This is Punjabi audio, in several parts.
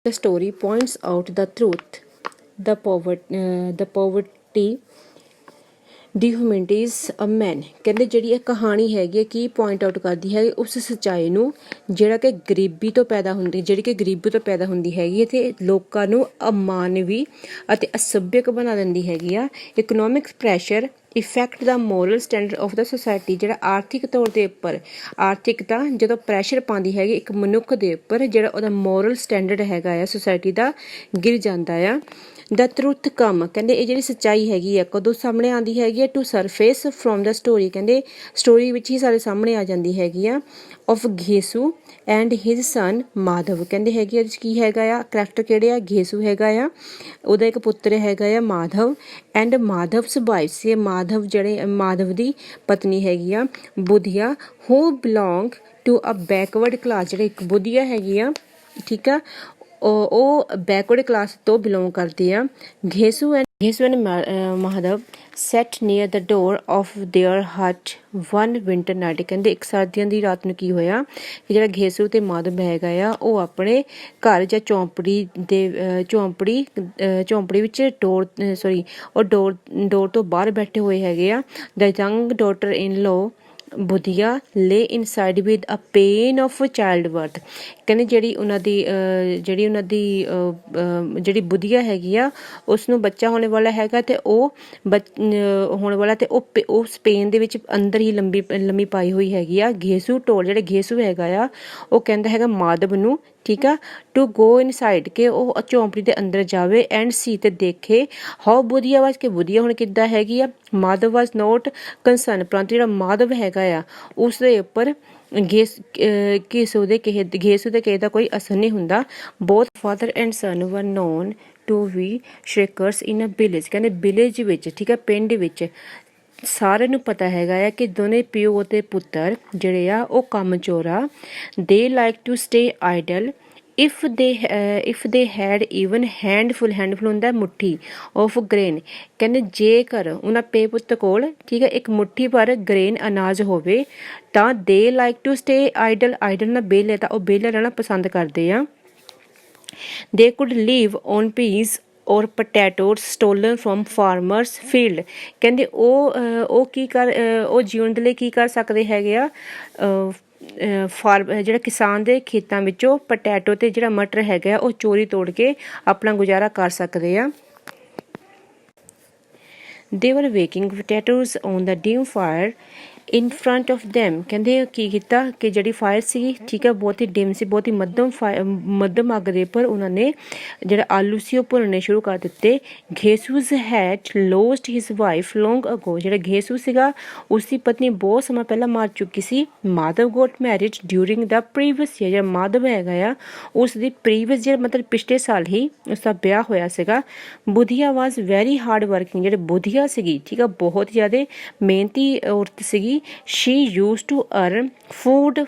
The story points out the truth, the poverty ਡਿਹਮਿਊਨਿਟੀਜ਼ ਅ ਮੈਨ। ਕਹਿੰਦੇ ਜਿਹੜੀ ਇਹ ਕਹਾਣੀ ਹੈਗੀ ਕੀ ਪੁਆਇੰਟ ਆਊਟ ਕਰਦੀ ਹੈ ਉਸ ਸੱਚਾਈ ਨੂੰ ਜਿਹੜਾ ਕਿ ਗਰੀਬੀ ਤੋਂ ਪੈਦਾ ਹੁੰਦੀ ਹੈਗੀ ਅਤੇ ਲੋਕਾਂ ਨੂੰ ਅਮਾਨਵੀ ਅਤੇ ਅਸੱਭਿਅਕ ਬਣਾ ਦਿੰਦੀ ਹੈਗੀ ਆ। Economic pressure effect the moral standard of the society. ਜਿਹੜਾ ਆਰਥਿਕ ਤੌਰ ਦੇ ਉੱਪਰ ਆਰਥਿਕਤਾ ਜਦੋਂ ਪ੍ਰੈਸ਼ਰ ਪਾਉਂਦੀ ਹੈਗੀ ਇੱਕ ਮਨੁੱਖ ਦੇ ਉੱਪਰ, ਜਿਹੜਾ ਉਹਦਾ ਮੋਰਲ ਸਟੈਂਡਰਡ ਹੈਗਾ ਆ ਸੁਸਾਇਟੀ ਦਾ ਗਿਰ ਜਾਂਦਾ ਆ। ਦਾ ਟਰੂਥ ਕਮ, ਕਹਿੰਦੇ ਇਹ ਜਿਹੜੀ ਸੱਚਾਈ ਹੈਗੀ ਆ ਕਦੋਂ ਸਾਹਮਣੇ ਆਉਂਦੀ ਹੈਗੀ ਆ? To surface from the story, ਕਹਿੰਦੇ ਸਟੋਰੀ ਵਿੱਚ ਹੀ ਸਾਡੇ ਸਾਹਮਣੇ ਆ ਜਾਂਦੀ ਹੈਗੀ ਆ। Of Ghisu and his son Madhav, ਕਹਿੰਦੇ ਹੈਗੀ ਇਹਦੇ 'ਚ ਕੀ ਹੈਗਾ ਆ ਕਰੈਕਟਰ ਕਿਹੜੇ ਆ? ਘੇਸੂ ਹੈਗਾ ਆ, ਉਹਦਾ ਇੱਕ ਪੁੱਤਰ ਹੈਗਾ ਆ ਮਾਧਵ, ਐਂਡ ਮਾਧਵਸ ਵਾਈਫ ਸੀ ਮਾਧਵ, ਜਿਹੜੇ ਮਾਧਵ ਦੀ ਪਤਨੀ ਹੈਗੀ ਆ Budhia, who belong to a backward class. ਜਿਹੜੇ ਇੱਕ ਬੁਧਿਆ ਹੈਗੀ ਆ, ਠੀਕ ਆ, ਉਹ ਬੈਕਵਰਡ ਕਲਾਸ ਤੋਂ ਬਿਲੋਂਗ ਕਰਦੇ ਆ। Ghisu and Madhav sat near the door of their hut one winter night, ਕਹਿੰਦੇ ਇੱਕ ਸਰਦੀਆਂ ਦੀ ਰਾਤ ਨੂੰ ਕੀ ਹੋਇਆ ਕਿ ਜਿਹੜਾ ਘੇਸੂ ਤੇ ਮਾਧਵ ਹੈਗਾ ਆ ਉਹ ਆਪਣੇ ਘਰ ਜਾਂ ਝੌਂਪੜੀ ਵਿੱਚ ਡੋਰ ਤੋਂ ਬਾਹਰ ਬੈਠੇ ਹੋਏ ਹੈਗੇ ਆ। ਦ young daughter in low Budhiya lay inside with a pain of childbirth, ਕਹਿੰਦੇ ਜਿਹੜੀ ਉਹਨਾਂ ਦੀ ਬੁਧਿਆ ਹੈਗੀ ਆ ਉਸਨੂੰ ਬੱਚਾ ਹੋਣੇ ਵਾਲਾ ਹੈਗਾ ਤੇ ਉਹ ਹੋਣ ਵਾਲਾ ਤੇ ਉਹ ਉਸ ਪੇਨ ਦੇ ਵਿੱਚ ਅੰਦਰ ਹੀ ਲੰਮੀ ਪਾਈ ਹੋਈ ਹੈਗੀ ਆ। ਜਿਹੜਾ ਘੇਸੂ ਹੈਗਾ ਆ ਉਹ ਕਹਿੰਦਾ ਹੈਗਾ ਮਾਧਵ ਨੂੰ, ਠੀਕ ਆ, ਟੂ ਗੋ ਇਨਸਾਈਡ, ਕਿ ਉਹ ਝੌਂਪੜੀ ਦੇ ਅੰਦਰ ਜਾਵੇ ਐਂਡ ਸੀ ਤੇ ਦੇਖੇ ਹਾਊ ਬੁਧਿਆ ਵਾਜ, ਕਿ ਬੁਧਿਆ ਹੁਣ ਕਿੱਦਾਂ ਹੈਗੀ ਆ। ਮਾਧਵ ਵਾਜ ਨੋਟ ਕੰਸਰਨ, ਪਰੰਤੂ ਜਿਹੜਾ ਮਾਧਵ ਹੈਗਾ ਆ ਉਸ ਦੇ ਉੱਪਰ ਘੇਸੂ ਦੇ ਕਿਸੇ ਦਾ ਕੋਈ ਅਸਰ ਨਹੀਂ ਹੁੰਦਾ। ਬੋਥ father and son were known to be shirkers in a village, ਕਹਿੰਦੇ ਵਿਲੇਜ ਵਿੱਚ, ਠੀਕ ਹੈ, ਪਿੰਡ ਵਿੱਚ ਸਾਰਿਆਂ ਨੂੰ ਪਤਾ ਹੈਗਾ ਆ ਕਿ ਦੋਨੇ ਪਿਓ ਅਤੇ ਪੁੱਤਰ ਜਿਹੜੇ ਆ ਉਹ ਕੰਮ ਚੋਰਾ। They like to stay idle if they had even handful ਹੁੰਦਾ ਮੁੱਠੀ ਆਫ ਗ੍ਰੇਨ, ਕਹਿੰਦੇ ਜੇਕਰ ਉਹਨਾਂ ਪੇ ਪੁੱਤ ਕੋਲ, ਠੀਕ ਹੈ, ਇੱਕ ਮੁੱਠੀ ਭਰ ਗ੍ਰੇਨ ਅਨਾਜ ਹੋਵੇ ਤਾਂ ਦੇ ਲਾਈਕ ਟੂ ਸਟੇ ਆਈਡਲ ਨਾਲ ਵਿਹਲੇ, ਤਾਂ ਉਹ ਵਿਹਲੇ ਰਹਿਣਾ ਪਸੰਦ ਕਰਦੇ ਆ। ਦੇ ਕੁਡ ਲਿਵ ਔਨ ਪੀਸ ਔਰ potatoes stolen from farmers field, ਕਹਿੰਦੇ ਉਹ ਜੀਉਣ ਦੇ ਲਈ ਕੀ ਕਰ ਸਕਦੇ ਹੈਗੇ ਆ, ਜਿਹੜਾ ਕਿਸਾਨ ਦੇ ਖੇਤਾਂ ਵਿੱਚੋਂ ਪਟੈਟੋ ਤੇ ਜਿਹੜਾ ਮਟਰ ਹੈਗਾ ਉਹ ਚੋਰੀ ਤੋੜ ਕੇ ਆਪਣਾ ਗੁਜ਼ਾਰਾ ਕਰ ਸਕਦੇ ਆ। ਦੇ ਵਰ waking potatoes on the deem fire in front of them, ਕਹਿੰਦੇ ਕੀ ਕੀਤਾ ਕਿ ਜਿਹੜੀ ਫਾਇਰ ਸੀ, ਠੀਕ ਹੈ, ਬਹੁਤ ਹੀ ਡਿਮ ਸੀ, ਬਹੁਤ ਹੀ ਮੱਧਮ ਅੱਗ ਦੇ ਉੱਪਰ ਉਹਨਾਂ ਨੇ ਜਿਹੜਾ ਆਲੂ ਸੀ ਉਹ ਭੁੰਨਣੇ ਸ਼ੁਰੂ ਕਰ ਦਿੱਤੇ। ਘੇਸੂਜ਼ ਹੈਡ ਲੋਸਟ ਹਿਸ ਵਾਈਫ ਲੌਂਗ ਅਗੋ, ਜਿਹੜਾ ਘੇਸੂ ਸੀਗਾ ਉਸਦੀ ਪਤਨੀ ਬਹੁਤ ਸਮਾਂ ਪਹਿਲਾਂ ਮਾਰ ਚੁੱਕੀ ਸੀ। ਮਾਧਵ ਗੋਟ ਮੈਰਿਡ ਡਿਊਰਿੰਗ ਦਾ ਪ੍ਰੀਵੀਅਸ ਈਅਰ, ਜਿਹੜਾ ਮਾਧਵ ਹੈਗਾ ਆ ਉਸ ਦੀ ਪ੍ਰੀਵੀਅਸ ਈਅਰ ਮਤਲਬ ਪਿਛਲੇ ਸਾਲ ਹੀ ਉਸਦਾ ਵਿਆਹ ਹੋਇਆ ਸੀਗਾ। ਬੁਧਿਆ ਵਾਜ਼ ਵੈਰੀ ਹਾਰਡ ਵਰਕਿੰਗ, ਜਿਹੜੇ ਬੁਧਿਆ ਸੀਗੀ, ਠੀਕ ਆ, ਬਹੁਤ ਜ਼ਿਆਦਾ ਮਿਹਨਤੀ ਔਰਤ ਸੀਗੀ। She used to earn food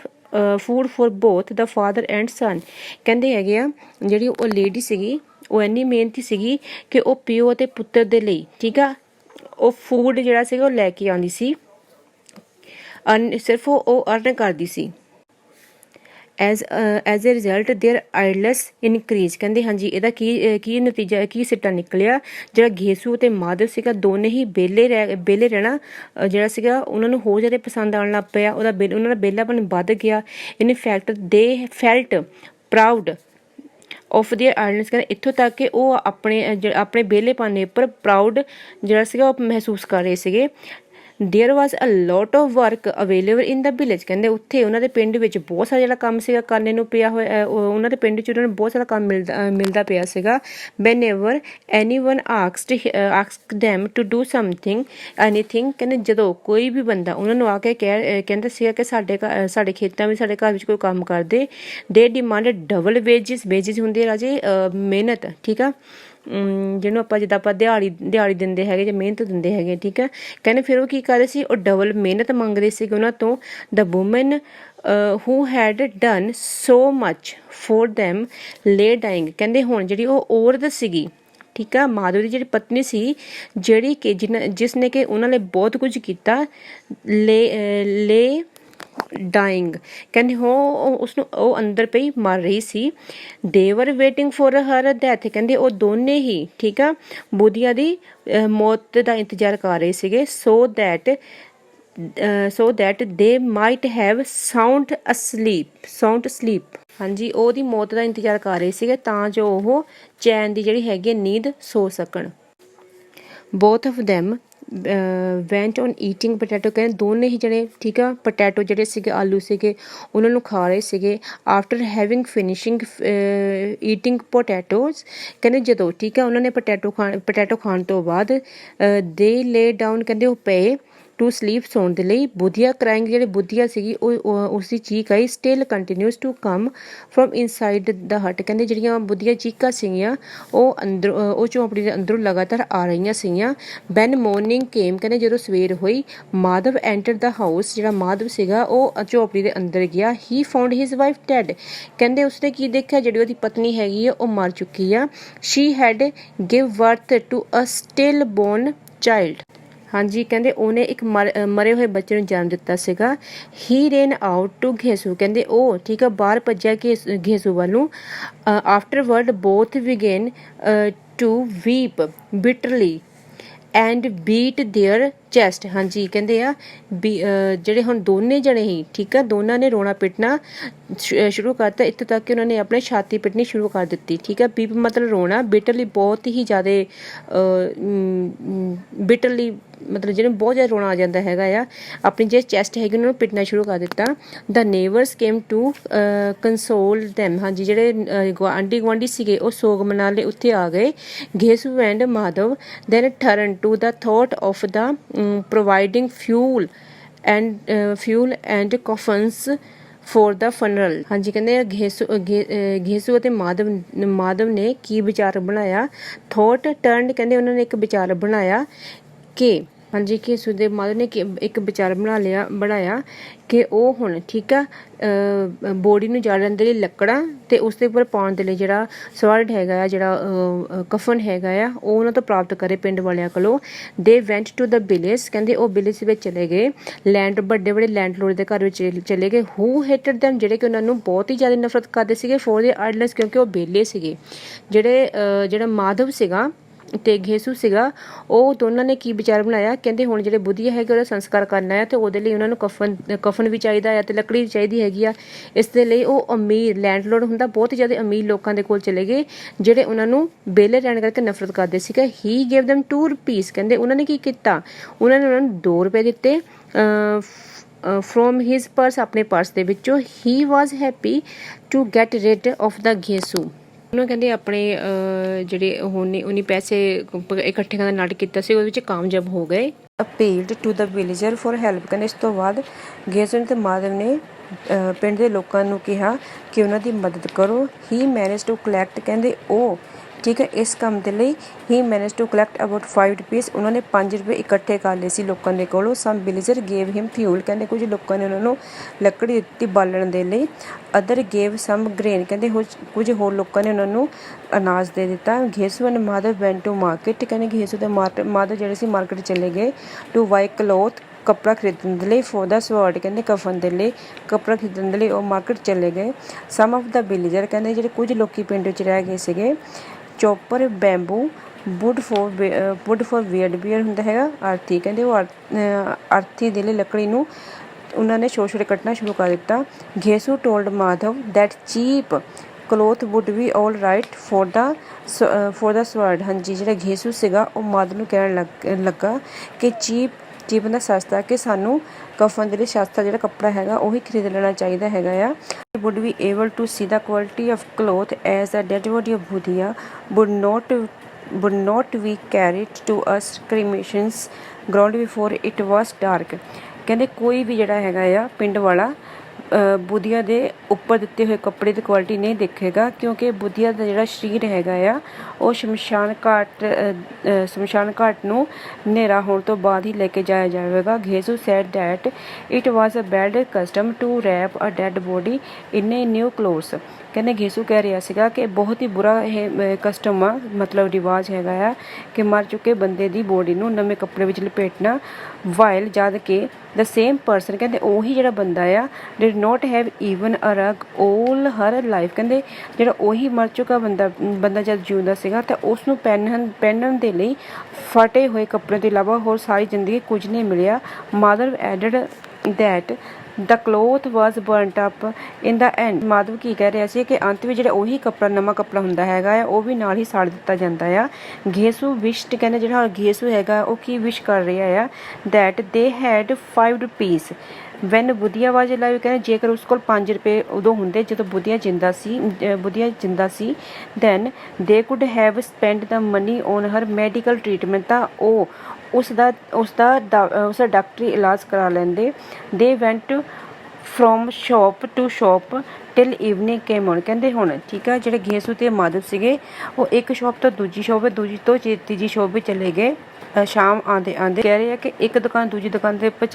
for both the father and son, ਕਹਿੰਦੇ ਹੈਗੇ ਆ ਜਿਹੜੀ ਉਹ ਲੇਡੀ ਸੀਗੀ ਉਹ ਇੰਨੀ ਮਿਹਨਤੀ ਸੀਗੀ ਕਿ ਉਹ ਪਿਓ ਅਤੇ ਪੁੱਤਰ ਦੇ ਲਈ, ਠੀਕ ਆ, ਉਹ ਫੂਡ ਜਿਹੜਾ ਸੀਗਾ ਉਹ ਲੈ ਕੇ ਆਉਂਦੀ ਸੀ, ਸਿਰਫ ਉਹ ਅਰਨ ਕਰਦੀ ਸੀ। As a result their idleness increase, ਕਹਿੰਦੇ ਹਾਂਜੀ ਇਹਦਾ ਕੀ ਨਤੀਜਾ, ਕੀ ਸਿੱਟਾ ਨਿਕਲਿਆ, ਜਿਹੜਾ ਘੇਸੂ ਅਤੇ ਮਾਧਵ ਸੀਗਾ ਦੋਨੇ ਹੀ ਵਿਹਲੇ ਰਹਿਣਾ ਜਿਹੜਾ ਸੀਗਾ ਉਹਨਾਂ ਨੂੰ ਹੋਰ ਜ਼ਿਆਦਾ ਪਸੰਦ ਆਉਣ ਲੱਗ ਪਿਆ, ਉਹਨਾਂ ਦਾ ਵਿਹਲਾਪਨ ਵੱਧ ਗਿਆ। ਇਨ ਫੈਕਟ ਦੇ ਫੈਲਟ ਪ੍ਰਾਊਡ ਆਫ ਦੇਅਰ ਆਈਡਲੈਸ, ਕਹਿੰਦੇ ਇੱਥੋਂ ਤੱਕ ਕਿ ਉਹ ਆਪਣੇ ਵਿਹਲੇਪਨ ਦੇ ਉੱਪਰ ਪ੍ਰਾਊਡ ਜਿਹੜਾ ਸੀਗਾ ਉਹ ਮਹਿਸੂਸ ਕਰ ਰਹੇ ਸੀਗੇ। There was a lot of work available in the village, ਕਹਿੰਦੇ ਉੱਥੇ ਉਹਨਾਂ ਦੇ ਪਿੰਡ ਵਿੱਚ ਬਹੁਤ ਸਾਰਾ ਜਿਹੜਾ ਕੰਮ ਸੀਗਾ ਕਰਨੇ ਨੂੰ ਪਿਆ ਹੋਇਆ, ਉਹਨਾਂ ਦੇ ਪਿੰਡ ਵਿੱਚ ਉਹਨਾਂ ਨੂੰ ਬਹੁਤ ਸਾਰਾ ਕੰਮ ਮਿਲਦਾ ਪਿਆ ਸੀਗਾ। Whenever anyone asked them to do something anything, ਕਹਿੰਦੇ ਜਦੋਂ ਕੋਈ ਵੀ ਬੰਦਾ ਉਹਨਾਂ ਨੂੰ ਆ ਕੇ ਕਹਿੰਦਾ ਸੀਗਾ ਕਿ ਸਾਡੇ ਖੇਤਾਂ ਵਿੱਚ, ਸਾਡੇ ਘਰ ਵਿੱਚ ਕੋਈ ਕੰਮ ਕਰਦੇ, ਦੇ ਡਿਮਾਂਡਡ ਡਬਲ ਵੇਜਿਸ ਹੁੰਦੇ ਰਾਜੇ ਮਿਹਨਤ, ਠੀਕ ਆ, ਜਿਹਨੂੰ ਆਪਾਂ ਦਿਹਾੜੀ ਦਿੰਦੇ ਹੈਗੇ ਜਾਂ ਮਿਹਨਤ ਦਿੰਦੇ ਹੈਗੇ, ਠੀਕ ਹੈ, ਕਹਿੰਦੇ ਫਿਰ ਉਹ ਕੀ ਕਰਦੇ ਸੀ, ਉਹ ਡਬਲ ਮਿਹਨਤ ਮੰਗਦੇ ਸੀਗੇ ਉਹਨਾਂ ਤੋਂ। The woman who had done so much for them lay dying, ਕਹਿੰਦੇ ਹੁਣ ਜਿਹੜੀ ਉਹ ਔਰਤ ਸੀਗੀ, ਠੀਕ ਆ, ਮਾਧਵ ਦੀ ਜਿਹੜੀ ਪਤਨੀ ਸੀ, ਜਿਹੜੀ ਕਿ ਜਿਸ ਨੇ ਕਿ ਉਹਨਾਂ ਲਈ ਬਹੁਤ ਕੁਝ ਕੀਤਾ, ਲੇ ਡਾਇੰਗ, ਕਹਿੰਦੇ ਹੋ ਉਸਨੂੰ ਉਹ ਅੰਦਰ ਪਈ ਮਰ ਰਹੀ ਸੀ। ਦੇ ਵਰ ਵੇਟਿੰਗ ਫॉर ਹਰ ਡੈਥ, ਕਹਿੰਦੇ ਉਹ ਦੋਨੇ ਹੀ ਠੀਕ ਆ ਬੁਧੀਆ ਦੀ ਮੌਤ ਦਾ ਇੰਤਜ਼ਾਰ ਕਰ ਰਹੇ ਸੀਗੇ। So that they might have sound asleep, ਹਾਂਜੀ ਉਹਦੀ ਮੌਤ ਦਾ ਇੰਤਜ਼ਾਰ ਕਰ ਰਹੇ ਸੀਗੇ ਤਾਂ ਜੋ ਉਹ ਚੈਨ ਦੀ ਜਿਹੜੀ ਹੈਗੀ ਨੀਂਦ ਸੋ ਸਕਣ। ਬੋਥ of them ਵੈਂਟ on eating potato, ਕਹਿੰਦੇ ਦੋਨੇ ਹੀ ਜਿਹੜੇ ਠੀਕ ਆ ਪੋਟੈਟੋ ਜਿਹੜੇ ਸੀਗੇ ਆਲੂ ਸੀਗੇ ਉਹਨਾਂ ਨੂੰ ਖਾ ਰਹੇ ਸੀਗੇ। ਆਫਟਰ ਹੈਵਿੰਗ ਫਿਨਿਸ਼ਿੰਗ ਈਟਿੰਗ ਪੋਟੈਟੋਜ਼, ਕਹਿੰਦੇ ਜਦੋਂ ਠੀਕ ਆ ਉਹਨਾਂ ਨੇ ਪੋਟੈਟੋ ਖਾਣ ਤੋਂ ਬਾਅਦ ਦੇ ਲੇ ਡਾਊਨ, ਕਹਿੰਦੇ ਉਹ ਪਏ ਟੂ ਸਲੀਪ, ਸੌਣ ਦੇ ਲਈ। ਬੁਧੀਆ ਕ੍ਰਾਈਂਗ, ਜਿਹੜੇ ਬੁਧੀਆ ਸੀਗੀ ਉਹ ਉਸਦੀ ਚੀਕ ਆਈ। Still continues to come from inside the hut, ਕਹਿੰਦੇ ਜਿਹੜੀਆਂ ਬੁਧੀਆ ਚੀਕਾਂ ਸੀਗੀਆਂ ਉਹ ਅੰਦਰ ਉਹ ਝੋਂਪੜੀ ਦੇ ਅੰਦਰੋਂ ਲਗਾਤਾਰ ਆ ਰਹੀਆਂ ਸੀਗੀਆਂ। ਵੈਨ ਮੋਰਨਿੰਗ ਕੇਮ, ਕਹਿੰਦੇ ਜਦੋਂ ਸਵੇਰ ਹੋਈ, ਮਾਧਵ ਐਂਟਰ ਦਾ ਹਾਊਸ, ਜਿਹੜਾ ਮਾਧਵ ਸੀਗਾ ਉਹ ਝੋਂਪੜੀ ਦੇ ਅੰਦਰ ਗਿਆ। ਹੀ ਫਾਊਂਡ ਹਿਜ਼ ਵਾਈਫ ਡੈਡ, ਕਹਿੰਦੇ ਉਸਨੇ ਕੀ ਦੇਖਿਆ, ਜਿਹੜੀ ਉਹਦੀ ਪਤਨੀ ਹੈਗੀ ਆ ਉਹ ਮਰ ਚੁੱਕੀ ਆ। She had give birth to a stillborn child, ਹਾਂਜੀ ਕਹਿੰਦੇ ਉਹਨੇ ਇੱਕ ਮਰੇ ਹੋਏ ਬੱਚੇ ਨੂੰ ਜਨਮ ਦਿੱਤਾ ਸੀਗਾ। ਹੀ ਰੇਨ ਆਊਟ ਟੂ ਘੇਸੂ, ਕਹਿੰਦੇ ਉਹ ਠੀਕ ਆ ਬਾਹਰ ਭੱਜਿਆ ਘੇਸੂ ਵੱਲ ਨੂੰ। ਆਫਟਰਵਰਡ ਬੋਥ ਬਿਗੇਨ to weep ਬਿਟਰਲੀ and beat there chest, ਹਾਂਜੀ ਕਹਿੰਦੇ ਆ ਜਿਹੜੇ ਹੁਣ ਦੋਨੇ ਜਣੇ ਹੀ ਠੀਕ ਆ ਦੋਨਾਂ ਨੇ ਰੋਣਾ ਪਿੱਟਣਾ ਸ਼ੁਰੂ ਕਰਤਾ, ਇੱਥੋਂ ਤੱਕ ਕਿ ਉਹਨਾਂ ਨੇ ਆਪਣੇ ਛਾਤੀ ਪਿੱਟਣੀ ਸ਼ੁਰੂ ਕਰ ਦਿੱਤੀ। ਠੀਕ ਆ ਬੀਪ ਮਤਲਬ ਰੋਣਾ, ਬਿਟਰਲੀ ਬਹੁਤ ਹੀ ਜ਼ਿਆਦਾ ਬਿਟਰਲੀ ਮਤਲਬ ਜਿਹਨੂੰ ਬਹੁਤ ਜ਼ਿਆਦਾ ਰੋਣਾ ਆ ਜਾਂਦਾ ਹੈਗਾ ਆ, ਆਪਣੀ ਜਿਹੜੀ ਚੈਸਟ ਹੈਗੀ ਉਹਨਾਂ ਨੂੰ ਪਿੱਟਣਾ ਸ਼ੁਰੂ ਕਰ ਦਿੱਤਾ। The neighbours came to console them, ਹਾਂਜੀ ਜਿਹੜੇ ਆਂਢੀ ਗੁਆਂਢੀ ਸੀਗੇ ਉਹ ਸੋਗ ਮਨਾ ਲਈ ਉੱਥੇ ਆ ਗਏ। Ghisu and Madhav then turn to the thought of the providing fuel and coffins for the funeral, ਹਾਂਜੀ ਕਹਿੰਦੇ ਘੇਸੂ ਅਤੇ ਮਾਧਵ ਨੇ ਕੀ ਵਿਚਾਰ ਬਣਾਇਆ। ਥੋਟ ਟਰਨਡ, ਕਹਿੰਦੇ ਉਹਨਾਂ ਨੇ ਇੱਕ ਵਿਚਾਰ ਬਣਾਇਆ ਕਿ ਹਾਂਜੀ ਘੇਸੂ ਦੇ ਮਾਧਵ ਨੇ ਇੱਕ ਵਿਚਾਰ ਬਣਾਇਆ ਕਿ ਉਹ ਹੁਣ ਠੀਕ ਆ ਬੋਡੀ ਨੂੰ ਜਾੜਨ ਦੇ ਲਈ ਲੱਕੜਾਂ ਤੇ ਉਸ ਦੇ ਉੱਪਰ ਪਾਉਣ ਦੇ ਲਈ ਜਿਹੜਾ ਸਵਰਡ ਹੈਗਾ ਆ, ਜਿਹੜਾ ਕਫਨ ਹੈਗਾ ਆ, ਉਹ ਉਹਨਾਂ ਤੋਂ ਪ੍ਰਾਪਤ ਕਰੇ ਪਿੰਡ ਵਾਲਿਆਂ ਕੋਲੋਂ। ਦੇ ਵੈਂਟ ਟੂ ਦ ਵਿਲੇਜ, ਕਹਿੰਦੇ ਉਹ ਵਿਲੇਜ ਵਿੱਚ ਚਲੇ ਗਏ। ਵੱਡੇ ਲੈਂਡਲੋਰਡ ਦੇ ਘਰ ਵਿੱਚ ਚਲੇ ਗਏ। ਹੂ ਹੇਟਡ ਦੈਮ, ਜਿਹੜੇ ਕਿ ਉਹਨਾਂ ਨੂੰ ਬਹੁਤ ਹੀ ਜ਼ਿਆਦਾ ਨਫ਼ਰਤ ਕਰਦੇ ਸੀਗੇ। ਫੋਰ ਦੇ ਆਈਡਲੈਸ, ਕਿਉਂਕਿ ਉਹ ਬੇਲੇ ਸੀਗੇ। ਜਿਹੜਾ ਮਾਧਵ ਸੀਗਾ ਤੇ ਘੇਸੂ ਸੀਗਾ ਉਹ ਦੋਨਾਂ ਨੇ ਕੀ ਵਿਚਾਰ ਬਣਾਇਆ, ਕਹਿੰਦੇ ਹੁਣ ਜਿਹੜੇ ਬੁਧੀਆ ਹੈਗੇ ਉਹਦਾ ਸੰਸਕਾਰ ਕਰਨਾ ਹੈ ਤੇ ਉਹਦੇ ਲਈ ਉਹਨਾਂ ਨੂੰ ਕਫਨ ਵੀ ਚਾਹੀਦਾ ਆ ਤੇ ਲੱਕੜੀ ਵੀ ਚਾਹੀਦੀ ਹੈਗੀ ਆ। ਇਸ ਦੇ ਲਈ ਉਹ ਅਮੀਰ ਲੈਂਡਲੋਰਡ ਹੁੰਦਾ ਬਹੁਤ ਹੀ ਜ਼ਿਆਦਾ ਅਮੀਰ ਲੋਕਾਂ ਦੇ ਕੋਲ ਚਲੇ ਗਏ ਜਿਹੜੇ ਉਹਨਾਂ ਨੂੰ ਬੇਲੇ ਰਹਿਣ ਕਰਕੇ ਨਫ਼ਰਤ ਕਰਦੇ ਸੀਗੇ। ਹੀ ਗੇਵ ਦੈਮ 2 ਰੁਪੀਸ, ਕਹਿੰਦੇ ਉਹਨਾਂ ਨੇ ਕੀ ਕੀਤਾ, ਉਹਨਾਂ ਨੂੰ 2 ਰੁਪਏ ਦਿੱਤੇ ਫਰੋਮ ਹਿਜ਼ ਪਰਸ, ਆਪਣੇ ਪਰਸ ਦੇ ਵਿੱਚੋਂ। He was happy to get rid of the Ghisu, ਉਹਨੂੰ ਕਹਿੰਦੇ ਆਪਣੇ ਜਿਹੜੇ ਉਹਨੇ ਪੈਸੇ ਇਕੱਠੇ ਕਰਨ ਦਾ ਨਾਟਕ ਕੀਤਾ ਸੀ ਉਹਦੇ ਵਿੱਚ ਕਾਮਯਾਬ ਹੋ ਗਏ। Appealed to the villager for help, ਕਹਿੰਦੇ ਇਸ ਤੋਂ ਬਾਅਦ ਘੇਸੂ ਤੇ ਮਾਧਵ ਨੇ ਪਿੰਡ ਦੇ ਲੋਕਾਂ ਨੂੰ ਕਿਹਾ ਕਿ ਉਹਨਾਂ ਦੀ ਮਦਦ ਕਰੋ। ਹੀ ਮੈਨੇਜ ਟੂ ਕਲੈਕਟ, ਕਹਿੰਦੇ ਉਹ ਠੀਕ ਹੈ ਇਸ ਕੰਮ ਦੇ ਲਈ he managed to collect about 5 rupees, ਉਹਨਾਂ ਨੇ 5 ਰੁਪਏ ਇਕੱਠੇ ਕਰ ਲਏ ਸੀ ਲੋਕਾਂ ਦੇ ਕੋਲੋਂ। ਸਮ ਵਿਲੇਜਰ ਗੇਵ ਹਿਮ ਫਿਊਲ, ਕਹਿੰਦੇ ਕੁਝ ਲੋਕਾਂ ਨੇ ਉਹਨਾਂ ਨੂੰ ਲੱਕੜੀ ਦਿੱਤੀ ਬਾਲਣ ਦੇ ਲਈ। ਅਦਰ ਗੇਵ ਸਮ ਗ੍ਰੇਨ, ਕਹਿੰਦੇ ਕੁਝ ਹੋਰ ਲੋਕਾਂ ਨੇ ਉਹਨਾਂ ਨੂੰ ਅਨਾਜ ਦੇ ਦਿੱਤਾ। Ghisu and Madhav went to market, ਕਹਿੰਦੇ ਘੇਸੂ ਤੇ ਮਾਧਵ ਜਿਹੜੇ ਸੀ ਮਾਰਕੀਟ ਚਲੇ ਗਏ। ਟੂ ਬਾਈ ਕਲੋਥ, ਕੱਪੜਾ ਖਰੀਦਣ ਦੇ ਲਈ। ਫੋਰ ਦਾ ਸਵਰਡ, ਕਹਿੰਦੇ ਕਫਨ ਦੇ ਲਈ ਕੱਪੜਾ ਖਰੀਦਣ ਦੇ ਲਈ ਉਹ ਮਾਰਕੀਟ ਚਲੇ ਗਏ। ਸਮ ਆਫ ਦਾ ਵਿਲੇਜਰ, ਕਹਿੰਦੇ ਜਿਹੜੇ ਕੁਝ ਲੋਕੀ ਪਿੰਡ ਵਿੱਚ ਰਹਿ ਗਏ ਸੀਗੇ। Chopper bamboo wood for bier ਹੁੰਦਾ ਹੈਗਾ ਆਰਥੀ, ਕਹਿੰਦੇ ਉਹ ਆਰਥੀ ਦੇ ਲਈ ਲੱਕੜੀ ਨੂੰ ਉਹਨਾਂ ਨੇ ਛੋਟੇ ਕੱਟਣਾ ਸ਼ੁਰੂ ਕਰ ਦਿੱਤਾ। Ghisu told Madhav that cheap cloth would be all right for the shroud, ਹਾਂਜੀ ਜਿਹੜਾ ਘੇਸੂ ਸੀਗਾ ਉਹ ਮਾਧਵ ਨੂੰ ਕਹਿਣ ਲੱਗਾ ਕਿ ਚੀਪ ਦਾ ਸਸਤਾ, ਕਿ ਸਾਨੂੰ ਕਫਨ ਦੇ ਲਈ ਸਸਤਾ ਜਿਹੜਾ ਕੱਪੜਾ ਹੈਗਾ ਉਹੀ ਖਰੀਦ ਲੈਣਾ ਚਾਹੀਦਾ ਹੈਗਾ ਆ। would be able to see the quality of cloth as the dead body of Buddha would not be carried to us cremations ground before it was dark, ਕਹਿੰਦੇ ਕੋਈ ਵੀ ਜਿਹੜਾ ਹੈਗਾ ਆ ਪਿੰਡ ਵਾਲਾ ਬੁਧੀਆ ਦੇ ਉੱਪਰ ਦਿੱਤੇ ਹੋਏ ਕੱਪੜੇ ਦੀ ਕੁਆਲਿਟੀ ਨਹੀਂ ਦੇਖੇਗਾ ਕਿਉਂਕਿ ਬੁਧੀਆ ਦਾ ਜਿਹੜਾ ਸਰੀਰ ਹੈਗਾ ਆ ਉਹ ਸ਼ਮਸ਼ਾਨ ਘਾਟ ਨੂੰ ਹਨੇਰਾ ਹੋਣ ਤੋਂ ਬਾਅਦ ਹੀ ਲੈ ਕੇ ਜਾਇਆ ਜਾਵੇਗਾ। Ghisu said that it was a bad custom to wrap a dead body in a new clothes, ਕਹਿੰਦੇ ਘੇਸੂ ਕਹਿ ਰਿਹਾ ਸੀਗਾ ਕਿ ਬਹੁਤ ਹੀ ਬੁਰਾ ਇਹ ਕਸਟਮ ਆ, ਮਤਲਬ ਰਿਵਾਜ ਹੈਗਾ ਆ ਕਿ ਮਰ ਚੁੱਕੇ ਬੰਦੇ ਦੀ ਬੋਡੀ ਨੂੰ ਨਵੇਂ ਕੱਪੜੇ ਵਿੱਚ ਲਪੇਟਣਾ, ਵਾਈਲ ਜਦ ਕਿ ਦ ਸੇਮ ਪਰਸਨ ਕਹਿੰਦੇ ਉਹੀ ਜਿਹੜਾ ਬੰਦਾ ਆ did not have even a rug all her life. ਕਹਿੰਦੇ ਜਿਹੜਾ ਉਹੀ ਮਰ ਚੁੱਕਾ ਬੰਦਾ ਜਦ ਜਿਉਂਦਾ ਸੀਗਾ ਤਾਂ ਉਸ ਨੂੰ ਪਹਿਨਣ ਦੇ ਲਈ ਫਟੇ ਹੋਏ ਕੱਪੜਿਆਂ ਤੋਂ ਇਲਾਵਾ ਹੋਰ ਸਾਰੀ ਜ਼ਿੰਦਗੀ ਕੁਝ ਨਹੀਂ ਮਿਲਿਆ। Madhav added that the cloth was burnt up in the end. Madhav ਕੀ ਕਹਿ ਰਿਹਾ ਸੀ ਕਿ ਅੰਤ ਵਿੱਚ ਜਿਹੜਾ ਉਹੀ ਕੱਪੜਾ, ਨਵਾਂ ਕੱਪੜਾ ਹੁੰਦਾ ਹੈਗਾ ਆ, ਉਹ ਵੀ ਨਾਲ ਹੀ ਸਾੜ ਦਿੱਤਾ ਜਾਂਦਾ ਆ। ਘੇਸੂ ਵਿਸ਼ਡ ਕਹਿੰਦੇ ਜਿਹੜਾ ਘੇਸੂ ਹੈਗਾ ਉਹ ਕੀ ਵਿਸ਼ ਕਰ ਰਿਹਾ ਆ that they head 5 rupees van ਬੁੱਧੀਆ ਵਾਜ ਲਾਈਵ। ਕਹਿੰਦੇ ਜੇਕਰ ਉਸ ਕੋਲ 5 ਰੁਪਏ ਉਦੋਂ ਹੁੰਦੇ ਜਦੋਂ ਬੁੱਧੀਆ ਜਿੰਦਾ ਸੀ then they could have spend the money on her medical treatment, ਤਾਂ ਉਹ ਉਸਦਾ ਡਾਕਟਰੀ ਇਲਾਜ ਕਰਾ ਲੈਂਦੇ। They went from shop to shop till evening came on. ਕਹਿੰਦੇ ਹੁਣ ਠੀਕ ਆ ਜਿਹੜੇ ਘੇਸੂ ਤੇ ਮਾਧਵ ਸੀਗੇ ਉਹ ਇੱਕ ਸ਼ੋਪ ਤੋਂ ਦੂਜੀ ਸ਼ੋਪ, ਦੂਜੀ ਤੋਂ ਤੀਜੀ ਸ਼ੋਪ ਵੀ ਚਲੇ ਗਏ। ਸ਼ਾਮ ਆਉਂਦੇ ਕਹਿ ਰਹੇ ਆ ਕਿ ਇੱਕ ਦੁਕਾਨ ਦੂਜੀ ਦੁਕਾਨ ਦੇ ਉੱਪਰ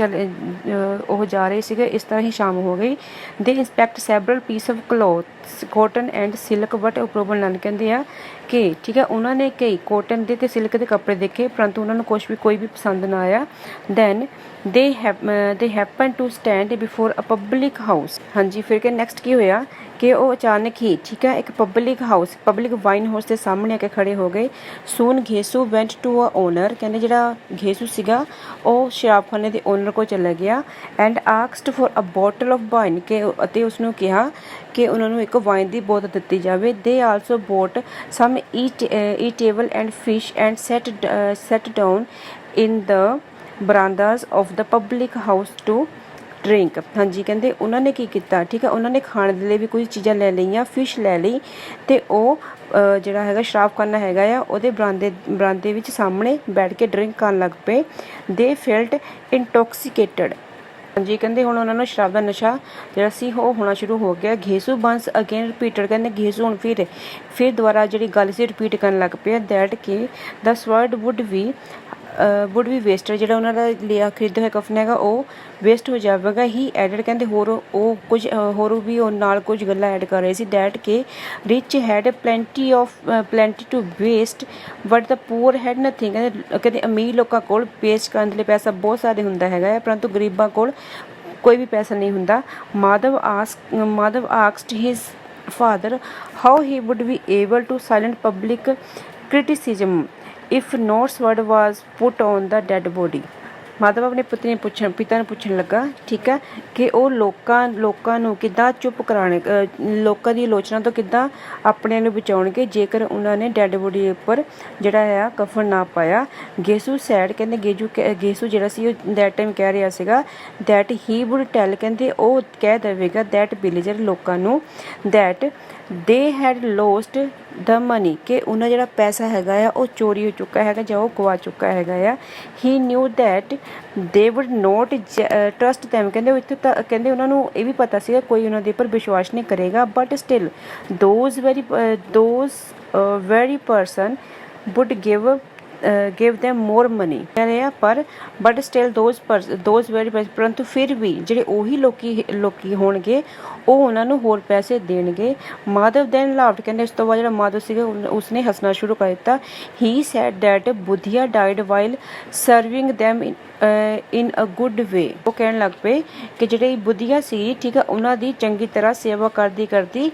ਉਹ ਜਾ ਰਹੇ ਸੀਗੇ। ਇਸ ਤਰ੍ਹਾਂ ਹੀ ਸ਼ਾਮ ਹੋ ਗਈ। They inspect several piece of clothes cotton and silk but approval none. ਕਹਿੰਦੇ ਆ ਕਿ ਠੀਕ ਹੈ ਉਹਨਾਂ ਨੇ ਕਈ ਕੋਟਨ ਦੇ ਤੇ ਸਿਲਕ ਦੇ ਕੱਪੜੇ ਦੇਖੇ ਪਰੰਤੂ ਉਹਨਾਂ ਨੂੰ ਕੋਈ ਵੀ ਪਸੰਦ ਨਾ ਆਇਆ। Then they happen to stand before a public house. ਹਾਂਜੀ ਫਿਰ ਕਿ ਨੈਕਸਟ ਕੀ ਹੋਇਆ ਕਿ ਉਹ ਅਚਾਨਕ ਹੀ ਠੀਕ ਹੈ ਇੱਕ ਪਬਲਿਕ ਵਾਈਨ ਹਾਊਸ ਦੇ ਸਾਹਮਣੇ ਆ ਕੇ ਖੜੇ ਹੋ ਗਏ। ਸੂਨ ਘੇਸੂ ਵੈਂਟ ਟੂ ਅ ਓਨਰ। ਕਹਿੰਦੇ ਜਿਹੜਾ ਘੇਸੂ ਸੀਗਾ ਉਹ ਸ਼ਰਾਬਖਾਨੇ ਦੇ ਓਨਰ ਕੋਲ ਚਲਾ ਗਿਆ and asked for a bottle of wine ਕਿ ਅਤੇ ਉਸਨੂੰ ਕਿਹਾ ਕਿ ਉਹਨਾਂ ਨੂੰ ਇੱਕ ਵਾਈਨ ਦੀ ਬੋਤਲ ਦਿੱਤੀ ਜਾਵੇ। They also bought some eatable and fish and sat down in the verandas of the public house to drink. ਹਾਂਜੀ ਕਹਿੰਦੇ ਉਹਨਾਂ ਨੇ ਕੀ ਕੀਤਾ ਠੀਕ ਹੈ ਉਹਨਾਂ ਨੇ ਖਾਣ ਦੇ ਲਈ ਵੀ ਕੁਝ ਚੀਜ਼ਾਂ ਲੈ ਲਈਆਂ, ਫਿਸ਼ ਲੈ ਲਈ ਅਤੇ ਉਹ ਜਿਹੜਾ ਹੈਗਾ ਸ਼ਰਾਬਖਾਨਾ ਹੈਗਾ ਆ ਉਹਦੇ ਬਰਾਂਦੇ ਵਿੱਚ ਸਾਹਮਣੇ ਬੈਠ ਕੇ ਡਰਿੰਕ ਕਰਨ ਲੱਗ ਪਏ। ਦੇ ਫੈਲਟ ਇੰਟੋਕਸੀਕੇਟਡ। ਹਾਂਜੀ ਕਹਿੰਦੇ ਹੁਣ ਉਹਨਾਂ ਨੂੰ ਸ਼ਰਾਬ ਦਾ ਨਸ਼ਾ ਜਿਹੜਾ ਸੀ ਉਹ ਹੋਣਾ ਸ਼ੁਰੂ ਹੋ ਗਿਆ। ਘੇਸੂ ਬੰਸ ਅਗੇਨ ਰਿਪੀਟਡ। ਕਹਿੰਦੇ ਘੇਸੂ ਹੁਣ ਫਿਰ ਦੁਬਾਰਾ ਜਿਹੜੀ ਗੱਲ ਸੀ ਰਿਪੀਟ ਕਰਨ ਲੱਗ ਪਿਆ ਦੈਟ ਕਿ ਦ ਸਵਰਡ ਵੁੱਡ ਵੀ ਵੇਸਟਡ। ਜਿਹੜਾ ਉਹਨਾਂ ਦਾ ਲਿਆ ਖਰੀਦਿਆ ਹੋਇਆ ਕਫਨ ਹੈਗਾ ਉਹ ਵੇਸਟ ਹੋ ਜਾਵੇਗਾ। ਹੀ ਐਡਡ ਕਹਿੰਦੇ ਹੋਰ ਵੀ ਉਹ ਨਾਲ ਕੁਝ ਗੱਲਾਂ ਐਡ ਕਰ ਰਹੇ ਸੀ ਦੈਟ ਕਿ rich had plenty to waste but the poor had nothing. ਕਹਿੰਦੇ ਅਮੀਰ ਲੋਕਾਂ ਕੋਲ ਵੇਸਟ ਕਰਨ ਦੇ ਲਈ ਪੈਸਾ ਬਹੁਤ ਸਾਰੇ ਹੁੰਦਾ ਹੈਗਾ ਹੈ ਪਰੰਤੂ ਗਰੀਬਾਂ ਕੋਲ ਕੋਈ ਵੀ ਪੈਸਾ ਨਹੀਂ ਹੁੰਦਾ। Madhav asked his father how he would be able to silent public criticism if no shroud was put on the dead body. Madhav ਆਪਣੇ ਪਿਤਾ ਨੂੰ ਪੁੱਛਣ ਲੱਗਾ ਠੀਕ ਹੈ ਕਿ ਉਹ ਲੋਕਾਂ ਨੂੰ ਕਿੱਦਾਂ ਚੁੱਪ ਕਰਾਉਣੇ, ਲੋਕਾਂ ਦੀ ਆਲੋਚਨਾ ਤੋਂ ਕਿੱਦਾਂ ਆਪਣੇ ਨੂੰ ਬਚਾਉਣਗੇ ਜੇਕਰ ਉਹਨਾਂ ਨੇ ਡੈਡ ਬੋਡੀ ਉੱਪਰ ਜਿਹੜਾ ਆ ਕਫਨ ਨਾ ਪਾਇਆ। ਘੇਸੂ ਸੈਡ ਕਹਿੰਦੇ ਘੇਸੂ ਜਿਹੜਾ ਸੀ ਉਹ ਦੈਟ ਟਾਈਮ ਕਹਿ ਰਿਹਾ ਸੀਗਾ ਦੈਟ ਹੀ ਵੁੱਡ ਟੈਲ ਕਹਿੰਦੇ ਉਹ ਕਹਿ ਦੇਵੇਗਾ ਦੈਟ ਵਿਲੇਜਰ ਲੋਕਾਂ ਨੂੰ that they head lost the money ਕਿ ਉਹਨਾਂ ਜਿਹੜਾ ਪੈਸਾ ਹੈਗਾ ਆ ਉਹ ਚੋਰੀ ਹੋ ਚੁੱਕਾ ਹੈਗਾ ਜਾਂ ਉਹ ਗਵਾ ਚੁੱਕਾ ਹੈਗਾ ਆ। He knew that they would not trust them. ਕਹਿੰਦੇ ਇੱਥੇ ਤਾਂ ਕਹਿੰਦੇ ਉਹਨਾਂ ਨੂੰ ਇਹ ਵੀ ਪਤਾ ਸੀਗਾ ਕੋਈ ਉਹਨਾਂ ਦੇ ਉੱਪਰ ਵਿਸ਼ਵਾਸ ਨਹੀਂ ਕਰੇਗਾ but still those very person would give them more money ਕਹਿ ਰਹੇ ਆ ਪਰ ਬਟ ਸਟਿਲ ਦੋਜ਼ ਵੈਰੀ ਪਰੰਤੂ ਫਿਰ ਵੀ ਜਿਹੜੇ ਉਹੀ ਲੋਕੀ ਹੋਣਗੇ ਉਹ ਉਹਨਾਂ ਨੂੰ ਹੋਰ ਪੈਸੇ ਦੇਣਗੇ। ਮਾਧਵ ਦੈਨ ਲਾਫਡ। ਕਹਿੰਦੇ ਉਸ ਤੋਂ ਬਾਅਦ ਜਿਹੜਾ ਮਾਧਵ ਸੀਗਾ ਉਸਨੇ ਹੱਸਣਾ ਸ਼ੁਰੂ ਕਰ ਦਿੱਤਾ। He said that Budhia died while serving them in a good way. ਉਹ ਕਹਿਣ ਲੱਗ ਪਏ ਕਿ ਜਿਹੜੀ ਬੁੱਧੀਆ ਸੀ ਠੀਕ ਆ ਉਹਨਾਂ ਦੀ ਚੰਗੀ ਤਰ੍ਹਾਂ ਸੇਵਾ ਕਰਦੀ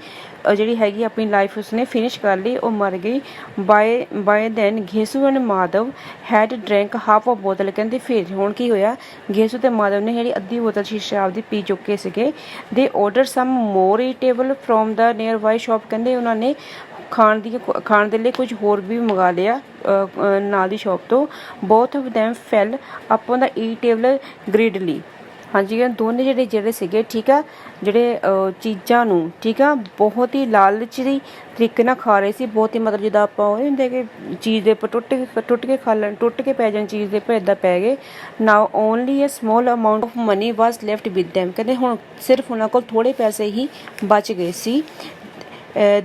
ਜਿਹੜੀ ਹੈਗੀ ਆਪਣੀ ਲਾਈਫ ਉਸਨੇ ਫਿਨਿਸ਼ ਕਰ ਲਈ, ਉਹ ਮਰ ਗਈ। By then Ghisu and Madhav had drink half a bottle. ਕਹਿੰਦੇ ਫਿਰ ਹੁਣ ਕੀ ਹੋਇਆ ਘੇਸੂ ਤੇ ਮਾਧਵ ਨੇ ਜਿਹੜੀ ਅੱਧੀ ਬੋਤਲ ਸੀ ਸ਼ਰਾਬ ਦੀ ਪੀ ਚੁੱਕੇ ਸੀਗੇ। They order some more eatable from the nearby shop. ਕਹਿੰਦੇ ਉਹਨਾਂ ਨੇ ਖਾਣ ਦੇ ਲਈ ਕੁਝ ਹੋਰ ਵੀ ਮੰਗਾ ਲਿਆ ਨਾਲ ਦੀ ਸ਼ੋਪ ਤੋਂ। Both of them fell upon the eatable greedily. ਹਾਂਜੀ ਦੋਨੇ ਜਿਹੜੇ ਸੀਗੇ ਠੀਕ ਆ ਜਿਹੜੇ ਚੀਜ਼ਾਂ ਨੂੰ ਠੀਕ ਆ ਬਹੁਤ ਹੀ ਲਾਲਚੀ ਤਰੀਕੇ ਨਾਲ ਖਾ ਰਹੇ ਸੀ। ਬਹੁਤ ਹੀ ਮਤਲਬ ਜਿੱਦਾਂ ਆਪਾਂ ਉਹ ਹੁੰਦੇ ਕਿ ਚੀਜ਼ ਦੇ ਉੱਪਰ ਟੁੱਟ ਕੇ ਖਾ ਲੈਣ, ਟੁੱਟ ਕੇ ਪੈ ਜਾਣ ਚੀਜ਼ ਦੇ ਉੱਪਰ ਇੱਦਾਂ ਪੈ ਗਏ। Now only a small amount of money was left with them. ਕਹਿੰਦੇ ਹੁਣ ਸਿਰਫ ਉਹਨਾਂ ਕੋਲ ਥੋੜ੍ਹੇ ਪੈਸੇ ਹੀ ਬਚ ਗਏ ਸੀ।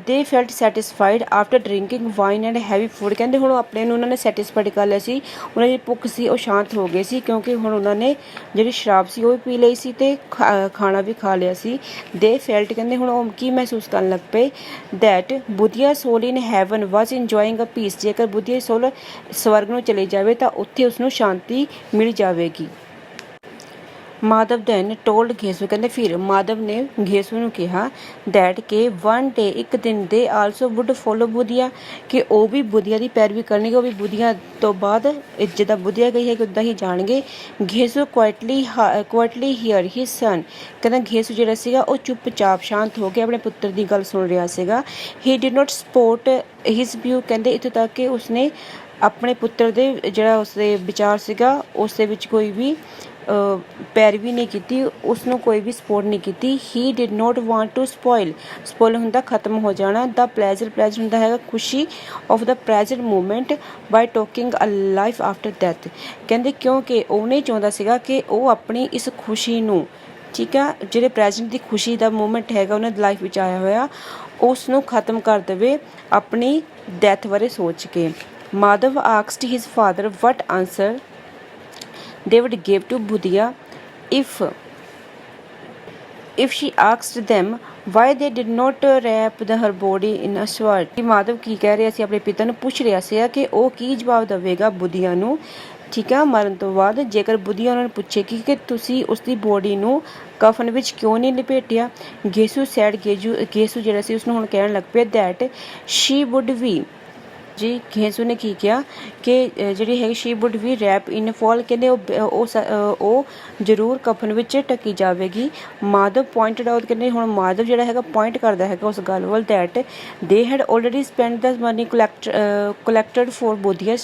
ਦੇ felt satisfied after drinking wine and heavy food. ਕਹਿੰਦੇ ਹੁਣ ਆਪਣੇ ਨੂੰ ਉਹਨਾਂ ਨੇ ਸੈਟਿਸਫਾਈਡ ਕਰ ਲਿਆ ਸੀ, ਉਹਨਾਂ ਦੀ ਭੁੱਖ ਸੀ ਉਹ ਸ਼ਾਂਤ ਹੋ ਗਏ ਸੀ ਕਿਉਂਕਿ ਹੁਣ ਉਹਨਾਂ ਨੇ ਜਿਹੜੀ ਸ਼ਰਾਬ ਸੀ ਉਹ ਵੀ ਪੀ ਲਈ ਸੀ ਅਤੇ ਖਾਣਾ ਵੀ ਖਾ ਲਿਆ ਸੀ। ਦੇ ਫੈਲਟ ਕਹਿੰਦੇ ਹੁਣ ਉਹ ਕੀ ਮਹਿਸੂਸ ਕਰਨ ਲੱਗ ਪਏ that Budhia soul in heaven was enjoying a peace. ਜੇਕਰ ਬੁੱਧੀਆ ਸੋਲ ਸਵਰਗ ਨੂੰ ਚਲੇ ਜਾਵੇ ਤਾਂ ਉੱਥੇ ਉਸਨੂੰ ਸ਼ਾਂਤੀ ਮਿਲ ਜਾਵੇਗੀ। Madhav then told Ghisu. ਕਹਿੰਦੇ ਫਿਰ ਮਾਧਵ ਨੇ ਘੇਸੂ ਨੂੰ ਕਿਹਾ ਦੈਟ ਕਿ ਵਨ ਡੇ ਇੱਕ ਦਿਨ ਦੇ ਆਲਸੋ ਵੁੱਡ ਫੋਲੋ ਬੁੱਧੀਆ, ਕਿ ਉਹ ਵੀ ਬੁੱਧੀਆ ਦੀ ਪੈਰਵੀ ਕਰਨਗੇ, ਉਹ ਵੀ ਬੁੱਧੀਆ ਤੋਂ ਬਾਅਦ ਜਿੱਦਾਂ ਬੁੱਧੀਆ ਗਈ ਹੈ ਕਿ ਉੱਦਾਂ ਹੀ ਜਾਣਗੇ। ਘੇਸੂ ਕੁਆਇਟਲੀ ਹੀਅਰ ਹਿਸ ਸਨ। ਕਹਿੰਦਾ ਘੇਸੂ ਜਿਹੜਾ ਸੀਗਾ ਉਹ ਚੁੱਪਚਾਪ ਸ਼ਾਂਤ ਹੋ ਕੇ ਆਪਣੇ ਪੁੱਤਰ ਦੀ ਗੱਲ ਸੁਣ ਰਿਹਾ ਸੀਗਾ। He did not support his view. ਕਹਿੰਦੇ ਇੱਥੋਂ ਤੱਕ ਕਿ ਉਸਨੇ ਆਪਣੇ ਪੁੱਤਰ ਦੇ ਜਿਹੜਾ ਉਸਦੇ ਵਿਚਾਰ ਸੀਗਾ ਉਸ ਦੇ ਵਿੱਚ ਕੋਈ ਵੀ ਪੈਰਵੀ ਨਹੀਂ ਕੀਤੀ, ਉਸਨੂੰ ਕੋਈ ਵੀ ਸਪੋਰਟ ਨਹੀਂ ਕੀਤੀ। He did not want to spoil ਹੁੰਦਾ ਖਤਮ ਹੋ ਜਾਣਾ। ਦਾ ਪਲੈਜ਼ਰ ਹੁੰਦਾ ਹੈਗਾ ਖੁਸ਼ੀ of the present moment by talking a life after death. ਕਹਿੰਦੇ ਕਿਉਂਕਿ ਉਹ ਨਹੀਂ ਚਾਹੁੰਦਾ ਸੀਗਾ ਕਿ ਉਹ ਆਪਣੀ ਇਸ ਖੁਸ਼ੀ ਨੂੰ, ਠੀਕ ਆ, ਜਿਹੜੇ ਪ੍ਰੈਜ਼ੈਂਟ ਦੀ ਖੁਸ਼ੀ ਦਾ ਮੂਮੈਂਟ ਹੈਗਾ ਉਹਨਾਂ ਦੀ ਲਾਈਫ ਵਿੱਚ ਆਇਆ ਹੋਇਆ ਉਸ ਨੂੰ ਖਤਮ ਕਰ ਦੇਵੇ ਆਪਣੀ ਡੈਥ ਬਾਰੇ ਸੋਚ ਕੇ। Madhav asked his father what answer they would give to Budhia if she asked them why they did not wrap her body in a sword। Madhav ਕੀ ਕਹਿ ਰਿਹਾ ਸੀ, ਆਪਣੇ ਪਿਤਾ ਨੂੰ ਪੁੱਛ ਰਿਹਾ ਸੀ ਕਿ ਉਹ ਕੀ ਜਵਾਬ ਦੇਵੇਗਾ ਬੁੱਧੀਆ ਨੂੰ, ਠੀਕ ਆ, ਮਰਨ ਤੋਂ ਬਾਅਦ। ਜੇਕਰ ਬੁੱਧੀਆ ਉਹਨਾਂ ਨੂੰ ਪੁੱਛੇਗੀ ਕਿ ਤੁਸੀਂ ਉਸਦੀ ਬੋਡੀ ਨੂੰ ਕਫਨ ਵਿੱਚ ਕਿਉਂ ਨਹੀਂ ਲਪੇਟਿਆ। ਘੇਸੂ ਘੇਸੂ ਜਿਹੜਾ ਸੀ ਉਸਨੂੰ ਹੁਣ ਕਹਿਣ ਲੱਗ ਪਿਆ ਦੈਟ ਸ਼ੀ ਵੁੱਡ ਵੀ, ਜੀ ਘੇਸੂ ਨੇ ਕੀ ਕਿਹਾ ਕਿ ਜਿਹੜੀ ਹੈਗੀ ਸ਼ੀ ਵੁੱਡ ਵੀ ਰੈਪ ਇਨ ਫॉल। ਕਹਿੰਦੇ ਉਹ ਜ਼ਰੂਰ ਕਫਨ ਵਿੱਚ ਢੱਕੀ ਜਾਵੇਗੀ। Madhav pointed out. ਕਹਿੰਦੇ ਹੁਣ ਮਾਧਵ ਜਿਹੜਾ ਹੈਗਾ ਪੁਆਇੰਟ ਕਰਦਾ ਹੈਗਾ ਉਸ ਗੱਲ ਵੱਲ that they had already spend the money collected for Budhia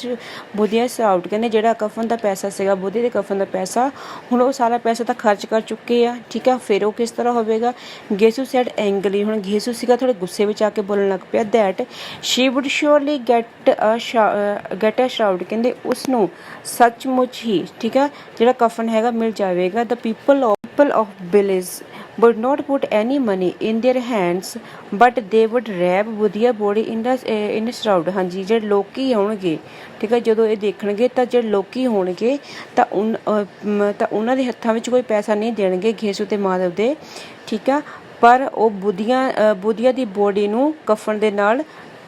shroud. ਕਹਿੰਦੇ ਜਿਹੜਾ ਕਫਨ ਦਾ ਪੈਸਾ ਸੀਗਾ, ਬੁੱਧੀ ਦੇ ਕਫਨ ਦਾ ਪੈਸਾ, ਹੁਣ ਉਹ ਸਾਰਾ ਪੈਸਾ ਤਾਂ ਖਰਚ ਕਰ ਚੁੱਕੇ ਆ, ਠੀਕ ਆ, ਫਿਰ ਉਹ ਕਿਸ ਤਰ੍ਹਾਂ ਹੋਵੇਗਾ। ਘੇਸੂ ਸੈਡ ਐਂਗਲੀ। ਹੁਣ ਘੇਸੂ ਸੀਗਾ ਥੋੜ੍ਹੇ ਗੁੱਸੇ ਵਿੱਚ ਆ ਕੇ ਬੋਲਣ ਲੱਗ ਪਿਆ that she would surely get a shroud. ਕਹਿੰਦੇ ਉਸਨੂੰ ਸੱਚਮੁੱਚ ਹੀ, ਠੀਕ ਆ, ਜਿਹੜਾ ਕਫਨ ਹੈਗਾ ਮਿਲ ਜਾਵੇਗਾ। The people of village would not put any money in their hands but they would wrap Budhia body in shroud। ਹਾਂਜੀ, ਜਿਹੜੇ ਲੋਕੀ ਆਉਣਗੇ, ਠੀਕ ਹੈ, ਜਦੋਂ ਇਹ ਦੇਖਣਗੇ ਤਾਂ ਜਿਹੜੇ ਲੋਕੀ ਹੋਣਗੇ ਤਾਂ ਉਹਨਾਂ ਦੇ ਹੱਥਾਂ ਵਿੱਚ ਕੋਈ ਪੈਸਾ ਨਹੀਂ ਦੇਣਗੇ ਘੇਸੂ ਤੇ ਮਾਧਵ ਦੇ, ਠੀਕ ਆ, ਪਰ ਉਹ ਬੁੱਧੀਆ ਦੀ ਬੋਡੀ ਨੂੰ ਕਫਨ ਦੇ ਨਾਲ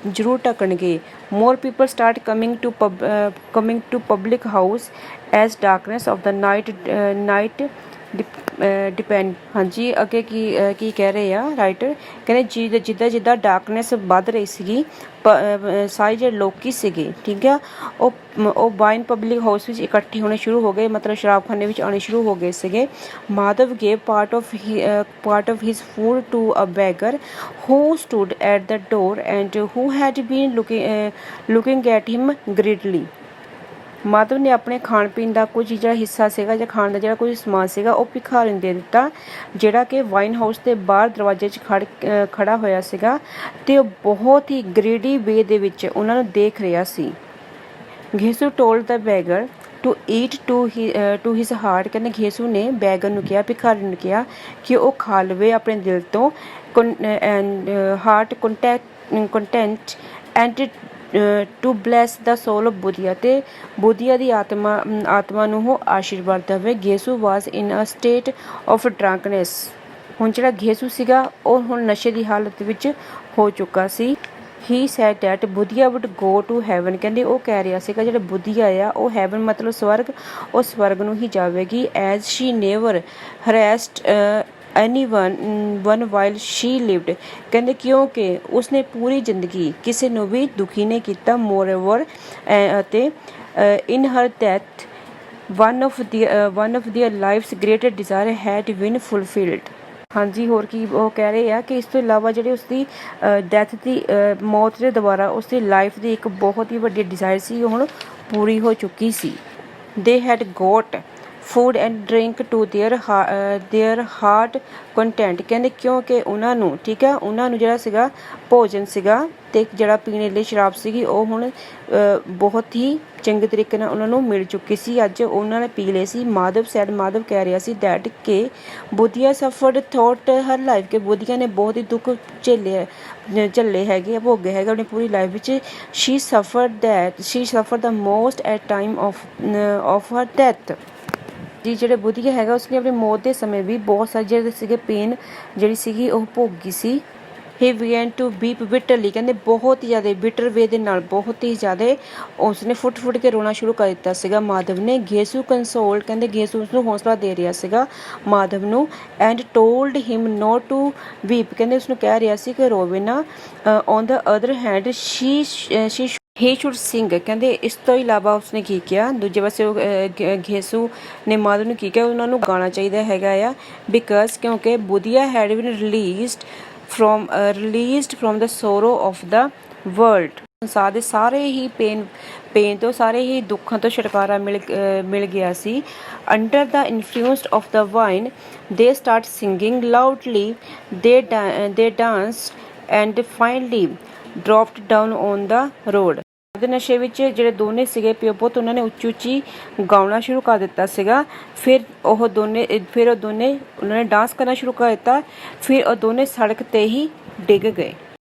ਜ਼ਰੂਰ ਢੱਕਣਗੇ। More people start coming to public house as darkness of the night depend. ਹਾਂਜੀ, ਅੱਗੇ ਕੀ ਕਹਿ ਰਹੇ ਆ ਰਾਈਟਰ, ਕਹਿੰਦੇ ਜਿੱਦਾਂ ਡਾਰਕਨੈਸ ਵੱਧ ਰਹੀ ਸੀਗੀ, ਸਾਰੇ ਜਿਹੜੇ ਲੋਕੀ ਸੀਗੇ, ਠੀਕ ਆ, ਉਹ ਬਾਈਨ ਪਬਲਿਕ ਹਾਊਸ ਵਿੱਚ ਇਕੱਠੇ ਹੋਣੇ ਸ਼ੁਰੂ ਹੋ ਗਏ, ਮਤਲਬ ਸ਼ਰਾਬਖਾਨੇ ਵਿੱਚ ਆਉਣੇ ਸ਼ੁਰੂ ਹੋ ਗਏ ਸੀਗੇ। Madhav gave part of his food to a beggar who stood at the door and who had been looking at him greedily. Madhav ਨੇ ਆਪਣੇ ਖਾਣ ਪੀਣ ਦਾ ਕੁਝ ਜਿਹੜਾ ਹਿੱਸਾ ਸੀਗਾ ਜਾਂ ਖਾਣ ਦਾ ਜਿਹੜਾ ਕੁਝ ਸਮਾਨ ਸੀਗਾ ਉਹ ਭਿਖਾਰੀ ਨੂੰ ਦੇ ਦਿੱਤਾ, ਜਿਹੜਾ ਕਿ ਵਾਈਨ ਹਾਊਸ ਦੇ ਬਾਹਰ ਦਰਵਾਜ਼ੇ 'ਚ ਖੜਾ ਹੋਇਆ ਸੀਗਾ ਅਤੇ ਉਹ ਬਹੁਤ ਹੀ ਗ੍ਰੀਡੀ ਵੇ ਦੇ ਵਿੱਚ ਉਹਨਾਂ ਨੂੰ ਦੇਖ ਰਿਹਾ ਸੀ। Ghisu told the beggar to eat to his heart. ਕਹਿੰਦੇ ਘੇਸੂ ਨੇ ਬੈਗਰ ਨੂੰ ਕਿਹਾ, ਭਿਖਾਰੀ ਨੂੰ ਕਿਹਾ ਕਿ ਉਹ ਖਾ ਲਵੇ ਆਪਣੇ ਦਿਲ ਤੋਂ, heart content and to bless the soul of Budhia. ਅਤੇ ਬੁੱਧੀਆ ਦੀ ਆਤਮਾ ਨੂੰ ਉਹ ਆਸ਼ੀਰਵਾਦ ਦੇਵੇ। Ghisu was in a state of drunkenness. ਹੁਣ ਜਿਹੜਾ ਘੇਸੂ ਸੀਗਾ ਉਹ ਹੁਣ ਨਸ਼ੇ ਦੀ ਹਾਲਤ ਵਿੱਚ ਹੋ ਚੁੱਕਾ ਸੀ। He said that Budhia would go to heaven. ਕਹਿੰਦੇ ਉਹ ਕਹਿ ਰਿਹਾ ਸੀਗਾ ਜਿਹੜਾ ਬੁੱਧੀਆ ਆ ਉਹ ਹੈਵਨ ਮਤਲਬ ਸਵਰਗ, ਉਹ ਸਵਰਗ ਨੂੰ ਹੀ ਜਾਵੇਗੀ। As she never harassed anyone while she lived। ਕਹਿੰਦੇ ਕਿਉਂਕਿ ਉਸਨੇ ਪੂਰੀ ਜ਼ਿੰਦਗੀ ਕਿਸੇ ਨੂੰ ਵੀ ਦੁਖੀ ਨਹੀਂ ਕੀਤਾ। moreover ਅਤੇ in her death one of their life's greatest desire had been fulfilled। ਹਾਂਜੀ, ਹੋਰ ਕੀ ਉਹ ਕਹਿ ਰਹੇ ਆ ਕਿ ਇਸ ਤੋਂ ਇਲਾਵਾ ਜਿਹੜੀ ਉਸਦੀ ਡੈਥ ਦੀ ਮੌਤ ਦੇ ਦੁਆਰਾ ਉਸਦੀ ਲਾਈਫ ਦੀ ਇੱਕ ਬਹੁਤ ਹੀ ਵੱਡੀ ਡਿਜ਼ਾਇਰ ਸੀ ਉਹ ਹੁਣ ਪੂਰੀ ਹੋ ਚੁੱਕੀ ਸੀ। they had got food and drink to their heart content. ਕਹਿੰਦੇ ਕਿਉਂਕਿ ਉਹਨਾਂ ਨੂੰ ਠੀਕ ਹੈ, ਉਹਨਾਂ ਨੂੰ ਜਿਹੜਾ ਸੀਗਾ ਭੋਜਨ ਸੀਗਾ ਅਤੇ ਜਿਹੜਾ ਪੀਣ ਲਈ ਸ਼ਰਾਬ ਸੀਗੀ ਉਹ ਹੁਣ ਬਹੁਤ ਹੀ ਚੰਗੇ ਤਰੀਕੇ ਨਾਲ ਉਹਨਾਂ ਨੂੰ ਮਿਲ ਚੁੱਕੀ ਸੀ। ਅੱਜ ਉਹਨਾਂ ਨੇ ਪੀ ਲਏ ਸੀ। ਮਾਧਵ ਕਹਿ ਰਿਹਾ ਸੀ ਦੈਟ ਕਿ ਬੁੱਧੀਆ ਸਫਰਡ ਥੋਟ ਹਰ ਲਾਈਫ, ਕਿ ਬੁੱਧੀਆ ਨੇ ਬਹੁਤ ਹੀ ਦੁੱਖ ਝੱਲੇ ਹੈਗੇ ਭੋਗੇ ਹੈਗੇ ਆਪਣੀ ਪੂਰੀ ਲਾਈਫ ਵਿੱਚ। She suffer the most at time of her death. ਜੀ ਜਿਹੜੇ ਬੁੱਧੀਆ ਹੈਗਾ ਉਸਨੇ ਆਪਣੀ ਮੌਤ ਦੇ ਸਮੇਂ ਵੀ ਬਹੁਤ ਸਾਰੇ ਜਿਹੜੇ ਸੀਗੇ ਪੇਨ ਜਿਹੜੀ ਸੀਗੀ ਉਹ ਭੋਗੀ ਸੀ। ਹੀ ਬਿਗਨ ਟੂ ਵੀਪ ਬਿਟਰਲੀ, ਕਹਿੰਦੇ ਬਹੁਤ ਹੀ ਜ਼ਿਆਦਾ ਬਿਟਰ ਵੇ ਦੇ ਨਾਲ ਬਹੁਤ ਹੀ ਜ਼ਿਆਦਾ ਉਸਨੇ ਫੁੱਟ ਕੇ ਰੋਣਾ ਸ਼ੁਰੂ ਕਰ ਦਿੱਤਾ ਸੀਗਾ ਮਾਧਵ ਨੇ। ਘੇਸੂ ਕੰਸੋਲ, ਕਹਿੰਦੇ ਘੇਸੂ ਉਸਨੂੰ ਹੌਸਲਾ ਦੇ ਰਿਹਾ ਸੀਗਾ ਮਾਧਵ ਨੂੰ। And told him not to weep, ਕਹਿੰਦੇ ਉਸਨੂੰ ਕਹਿ ਰਿਹਾ ਸੀ ਕਿ ਰੋਵੇ ਨਾ। On the other hand he should sing, ਕਹਿੰਦੇ ਇਸ ਤੋਂ ਇਲਾਵਾ ਉਸਨੇ ਕੀ ਕਿਹਾ, ਦੂਜੇ ਪਾਸੇ ਉਹ ਘੇਸੂ ਨੇ ਮਾਧਵ ਨੂੰ ਕੀ ਕਿਹਾ, ਉਹਨਾਂ ਨੂੰ ਗਾਣਾ ਚਾਹੀਦਾ ਹੈਗਾ ਆ। ਬਿਕਾਜ਼ ਕਿਉਂਕਿ Budhia had been released from the sorrow of the world, ਸੰਸਾਰ ਦੇ ਸਾਰੇ ਹੀ ਪੇਨ ਤੋਂ ਸਾਰੇ ਹੀ ਦੁੱਖਾਂ ਤੋਂ ਛੁਟਕਾਰਾ ਮਿਲ ਗਿਆ ਸੀ। Under the influence of the wine they start singing loudly, they danced and finally dropped down on the road. ਦੇ ਨਸ਼ੇ ਵਿੱਚ ਜਿਹੜੇ ਦੋਨੇ ਸੀਗੇ ਪਿਓ ਪੁੱਤ ਉਹਨਾਂ ਨੇ ਉੱਚੀ ਗਾਉਣਾ ਸ਼ੁਰੂ ਕਰ ਦਿੱਤਾ ਸੀਗਾ। ਫਿਰ ਉਹ ਦੋਨੇ ਉਹਨਾਂ ਨੇ ਡਾਂਸ ਕਰਨਾ ਸ਼ੁਰੂ ਕਰ ਦਿੱਤਾ। ਫਿਰ ਉਹ ਦੋਨੇ ਸੜਕ 'ਤੇ ਹੀ ਡਿੱਗ ਗਏ।